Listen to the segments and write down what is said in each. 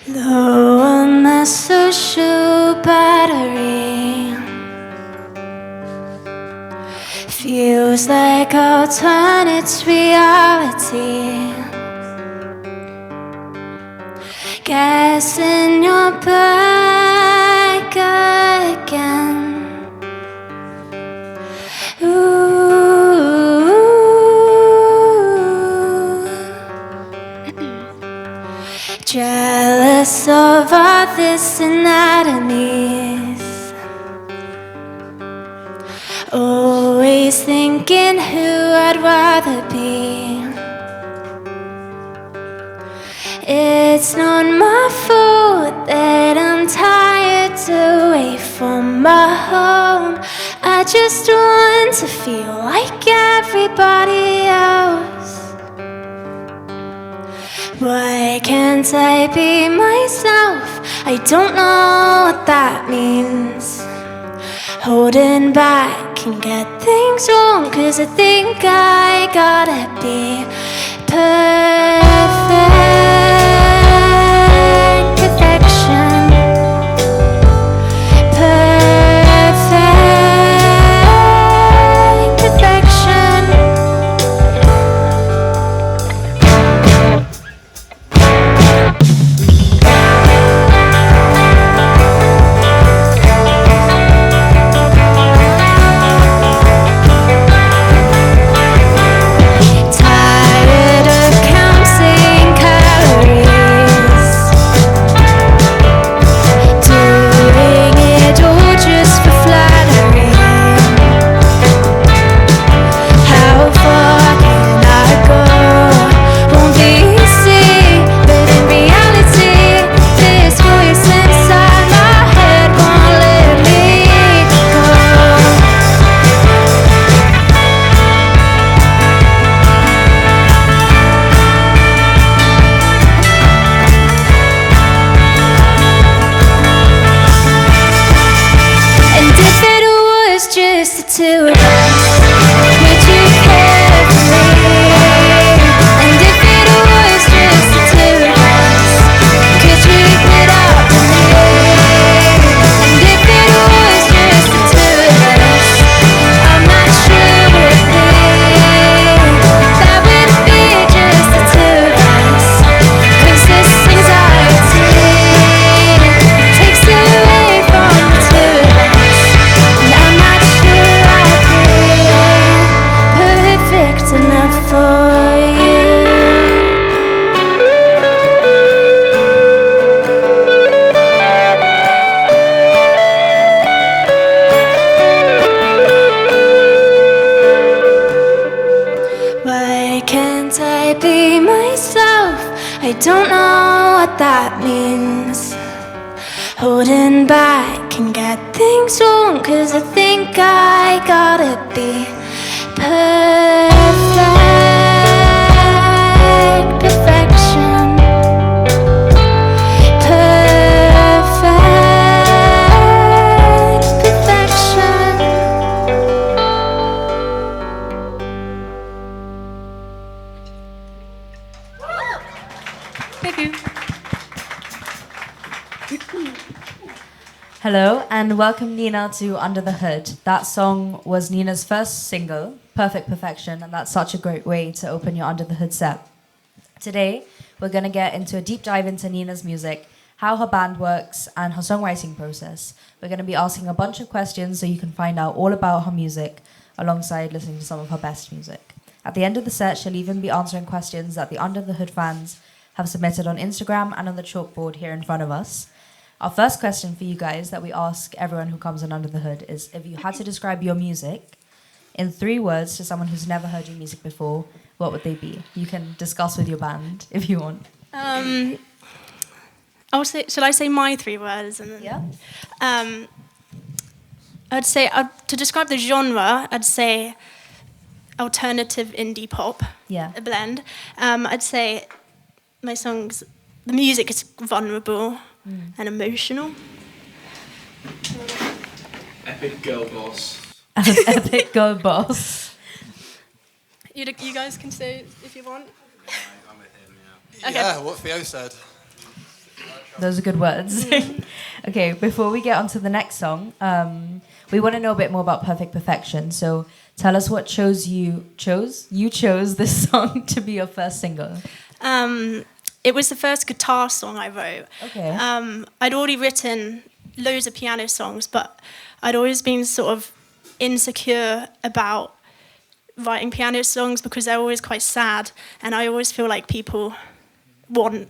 Low on my social battery, feels like alternate reality. Gas in your back again. Ooh. Jealous of others' anatomies, always thinking who I'd rather be. It's not my fault that I'm tired away from my home. I just want to feel like everybody else. Why can't I be myself? I don't know what that means. Holding back can get things wrong, 'cause I think I gotta be perfect. Perfection. Perfect perfection. Tired of counting calories, doing it all just for flattery. How far can I go? Won't be easy, but in reality, this voice inside my head won't let me go. And if it was just the two of us, would you care for me? And if it was just the two of us, could you put up with me? And if it was just the two of us, I'm not sure what that would be just the two of us. 'Cause this anxiety takes away from the two of us, and I'm not sure I'd be perfect enough for you. Why can't I be myself? I don't know what that means. Holding back can get things wrong, 'cause I think I gotta be perfect. Perfection. Perfect perfection. Thank you. Hello and welcome Nina to Under the Hood. That song was Nina's first single, Perfect Perfection, and that's such a great way to open your Under the Hood set. Today, we're going to get into a deep dive into Nina's music, how her band works, and her songwriting process. We're going to be asking a bunch of questions so you can find out all about her music alongside listening to some of her best music. At the end of the set, she'll even be answering questions that the Under the Hood fans have submitted on Instagram and on the chalkboard here in front of us. Our first question for you guys that we ask everyone who comes in Under the Hood is, if you had to describe your music in 3 words to someone who's never heard your music before, what would they be? You can discuss with your band if you want. Shall I say my 3 words? And then, Yeah? I'd say, to describe the genre, I'd say alternative indie pop, Yeah. a blend. I'd say my songs, the music is vulnerable, and emotional. Epic girl boss. Epic girl boss. You guys can say if you want. I'm with him, yeah. Okay. Yeah, what Theo said. Those are good words. Okay, before we get on to the next song, we want to know a bit more about Perfect Perfection. So tell us what you chose this song to be your first single. It was the first guitar song I wrote. Okay. I'd already written loads of piano songs, but I'd always been sort of insecure about writing piano songs because they're always quite sad, and I always feel like people want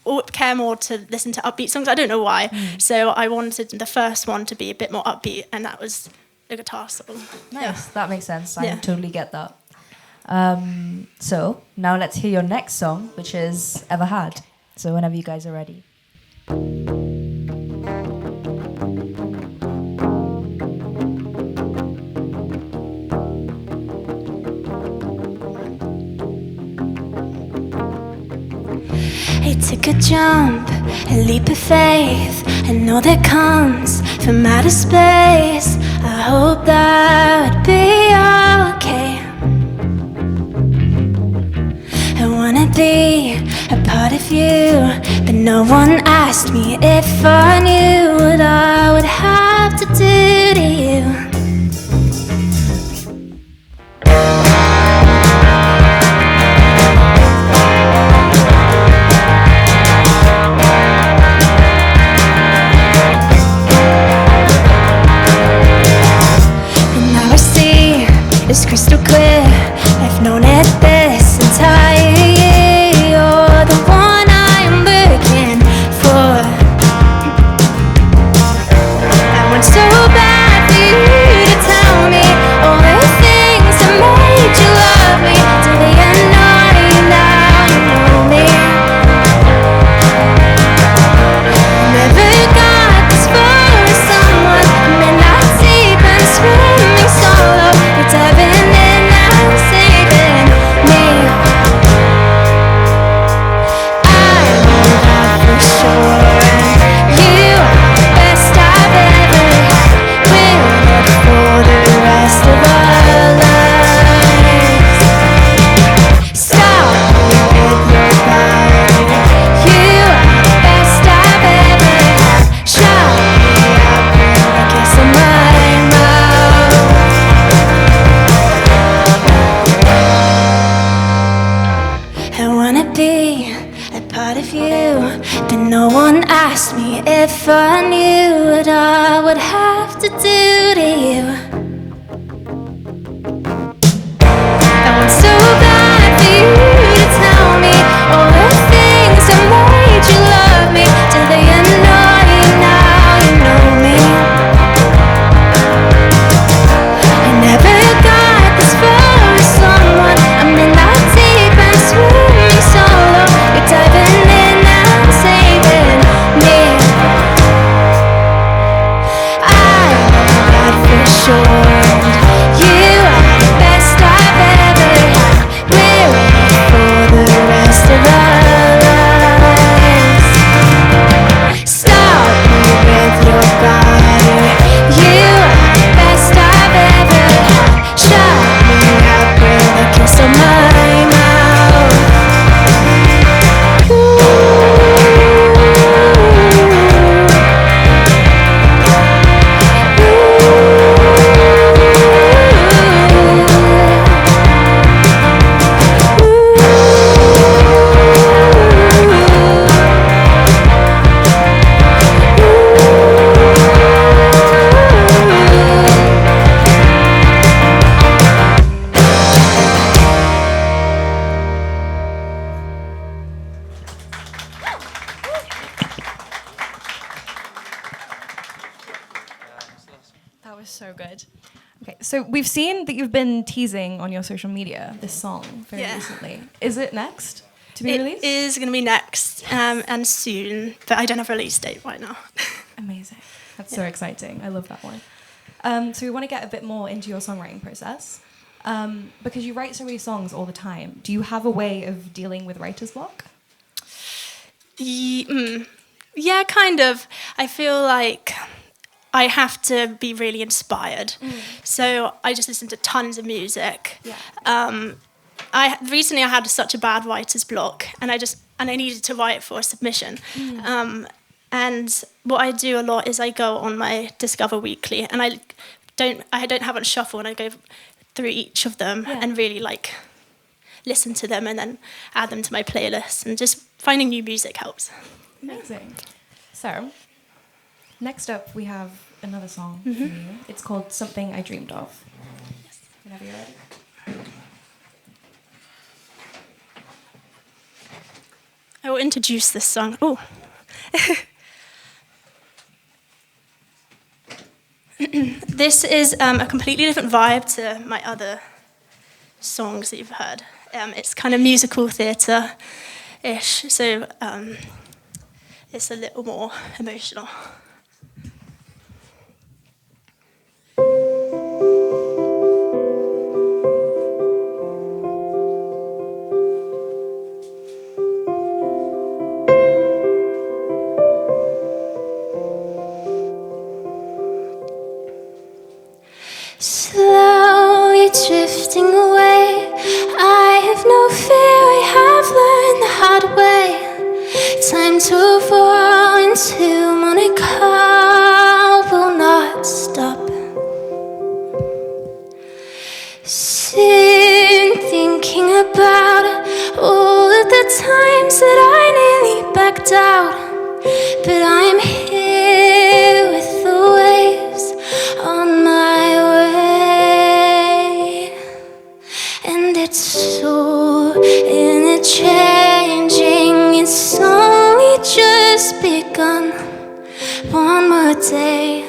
or care more to listen to upbeat songs. I don't know why. So I wanted the first one to be a bit more upbeat, and that was the guitar song. Nice. That makes sense. I Yeah. totally get that. So now let's hear your next song, which is Ever Had. So whenever you guys are ready. I took a jump, a leap of faith. I know that comes from outer space. I hope that would be okay. I wanna be a part of you, but no one asked me if I knew what I would have to do to you. It's crystal clear, I've known it this entire year. You're the one I'm looking for. I want so bad for you to tell me all the things that made you love me. Till the end, now you know me. Never got this far with someone. I'm in that deep and swimming solo. You're diving in and saving me. I know that for sure. You are the best I've ever had. We're in it for the rest of our lives. Stop me with your body. You are the best I've ever had. Shut me up with a kiss on my mouth. I wanna be a part of you, but no one asked me if I knew what I would have to do to you. I want so bad for you to tell me all the things that made you love me. Till the end, now you know me. I never got this far with someone. I'm in that deep and swimming solo. You're diving in and saving me. I know that for sure. You are the best I've ever had. We're in it for the rest of our lives. Stop me with your body. You are the best I've ever had. Shut me up with a kiss on my mouth. That was so good. Okay, so we've seen that you've been teasing on your social media this song very Yeah. recently. Is it next to be It released? is going to be next and soon, but I don't have a release date right now. Amazing. That's so exciting. I love that one. So we want to get a bit more into your songwriting process. Because you write so many songs all the time. Do you have a way of dealing with writer's block? Yeah, kind of. I feel like I have to be really inspired. So I just listen to tons of music. Yeah. I recently had such a bad writer's block, and I needed to write for a submission. And what I do a lot is I go on my Discover Weekly, and I don't have it on shuffle, and I go through each of them and really like listen to them, and then add them to my playlist. And just finding new music helps. Amazing. So, next up we have another song from you. It's called Something I Dreamed Of. Whenever you're ready. I will introduce this song. Oh. This is a completely different vibe to my other songs that you've heard. It's kind of musical theatre-ish, so it's a little more emotional. Slowly drifting away, I have no fear, I have learned the hard way. Time to fall into Monica will not stop. Soon thinking about all of the times that I nearly backed out, but I'm here with the waves on my way, and it's all in the changing. It's only just begun. One more day,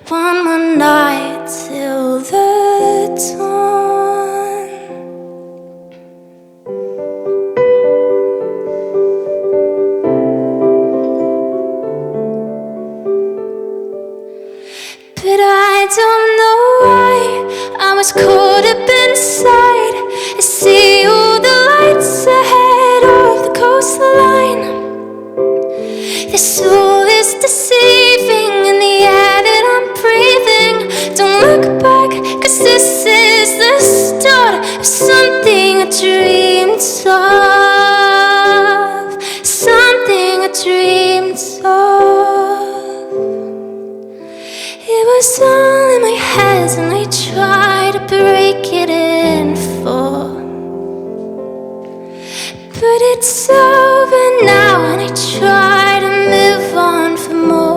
one more night till the dawn. But I don't know why I was caught up inside. I see all the lights ahead of the coastline. This all is deceiving in the air that I'm breathing. Don't look back, 'cause this is the start of something I dreamed of. Something I dreamed of. It was all in my head, and I tried to break it in four. But it's over now, and I try to move on for more.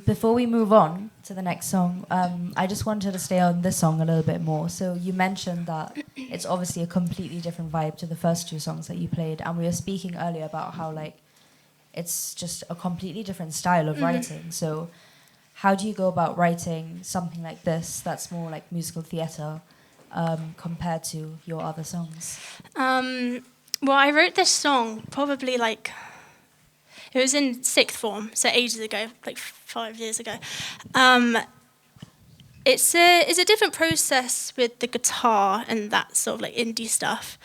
Before we move on to the next song, I just wanted to stay on this song a little bit more. So you mentioned that it's obviously a completely different vibe to the first two songs that you played, and we were speaking earlier about how like it's just a completely different style of writing. So how do you go about writing something like this that's more like musical theatre compared to your other songs? Well, I wrote this song probably like, it was in sixth form, so ages ago, like 5 years ago. It's a different process with the guitar and that sort of like indie stuff.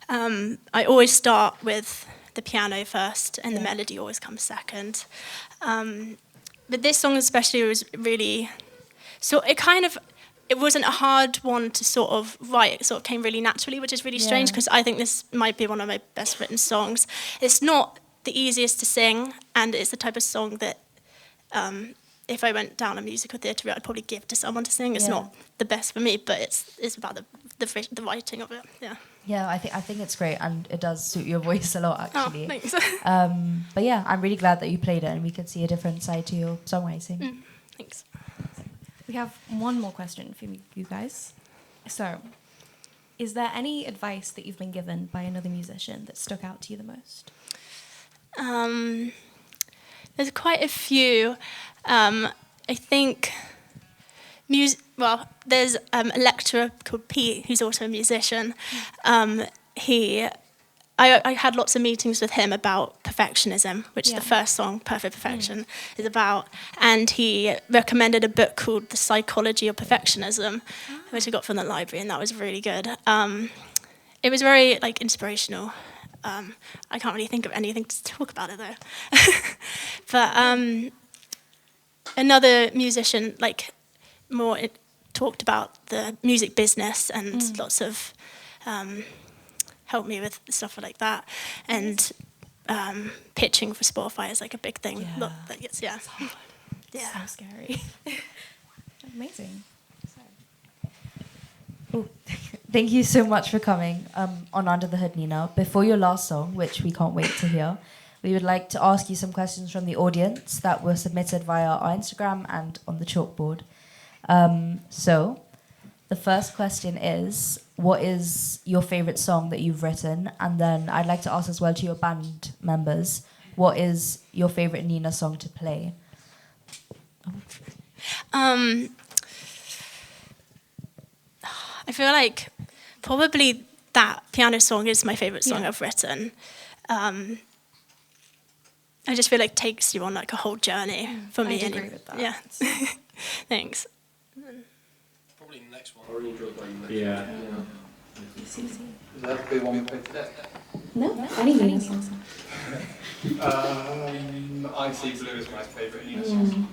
I always start with the piano first, and the melody always comes second. But this song especially was really, so it wasn't a hard one to sort of write. It sort of came really naturally, which is really strange because I think this might be one of my best written songs. It's not the easiest to sing, and it's the type of song that if I went down a musical theatre route, I'd probably give to someone to sing. It's not the best for me, but it's about the writing of it. Yeah, I think it's great, and it does suit your voice a lot, actually. Oh, thanks. But yeah, I'm really glad that you played it, and we could see a different side to your songwriting. Thanks. We have one more question for you guys. So, is there any advice that you've been given by another musician that stuck out to you the most? There's quite a few. I think there's a lecturer called Pete who's also a musician. I had lots of meetings with him about perfectionism, which the first song, Perfect Perfection, is about. And he recommended a book called The Psychology of Perfectionism, which I got from the library, and that was really good. It was very like inspirational. I can't really think of anything to talk about it though. But another musician, like talked about the music business and lots of helped me with stuff like that. And pitching for Spotify is like a big thing. Yeah. It's hard. So scary. Amazing. Thank you so much for coming on Under the Hood, Nina. Before your last song, which we can't wait to hear, we would like to ask you some questions from the audience that were submitted via our Instagram and on the chalkboard. So, the first question is, what is your favourite song that you've written? And then I'd like to ask as well to your band members, what is your favourite Nina song to play? I feel like probably that piano song is my favourite song I've written. I just feel like it takes you on like a whole journey for me. I'd agree with that. Yeah. Thanks. Probably the next one. Yeah. Does that have to be one we played today? No, any Nina songs. I See Blue is my favourite Nina song.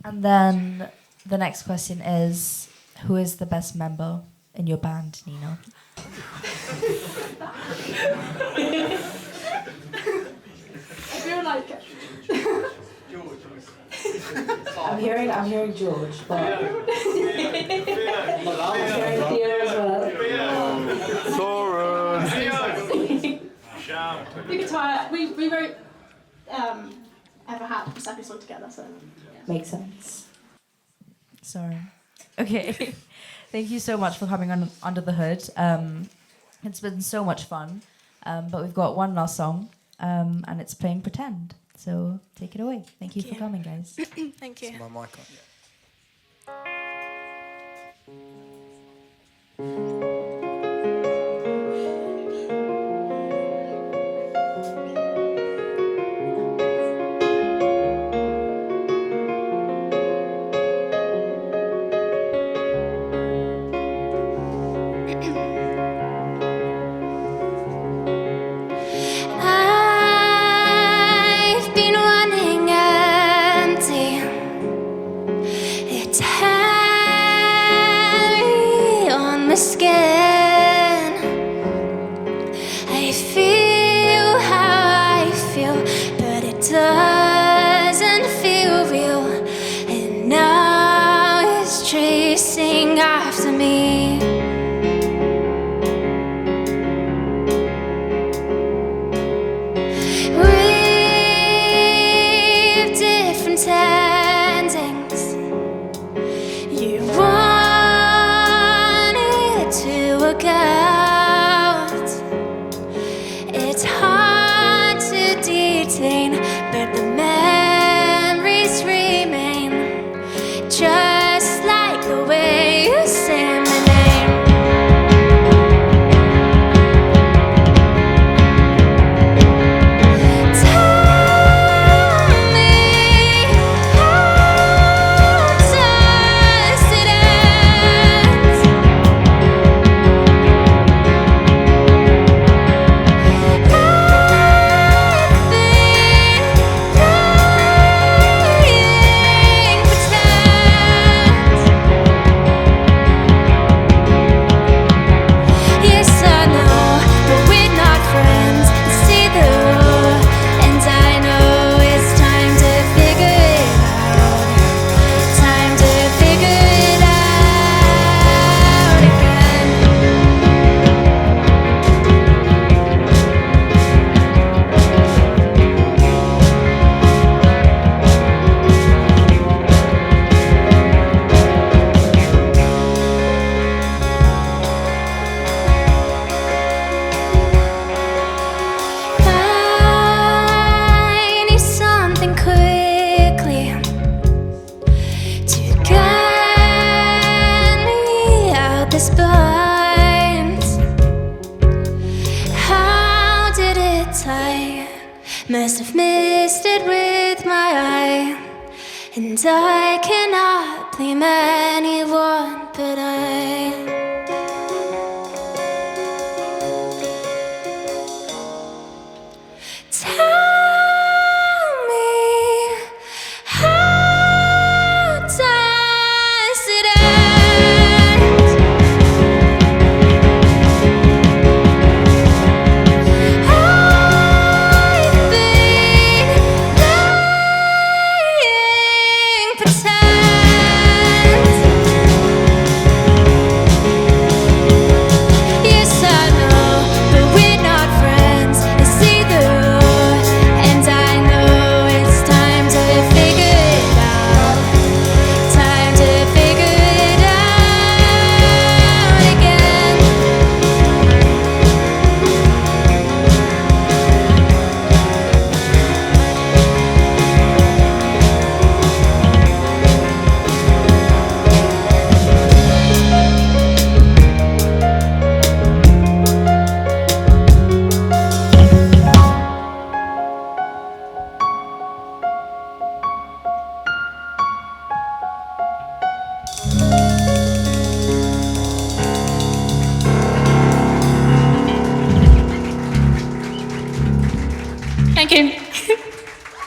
And then the next question is, who is the best member in your band, Nina? I feel like I'm hearing George, but I'm hearing Theo as well. the guitar. We wrote Ever Had the second song together, so Makes sense. Sorry. Okay. Thank you so much for coming on Under the Hood. It's been so much fun. But we've got one last song, and it's playing Pretend. So take it away. Thank you for coming, guys. thank you. Is my mic on? I've been running empty. It's heavy on my skin. I feel how I feel, but it doesn't feel real. And now it's chasing after me. We look out. It's hard to detain, but the memories remain, just like the way you say my name. Tell me, how does it end? I need something quickly to get me out this bind. How did it tie? Must have missed it with my eye, and I cannot blame anyone but I.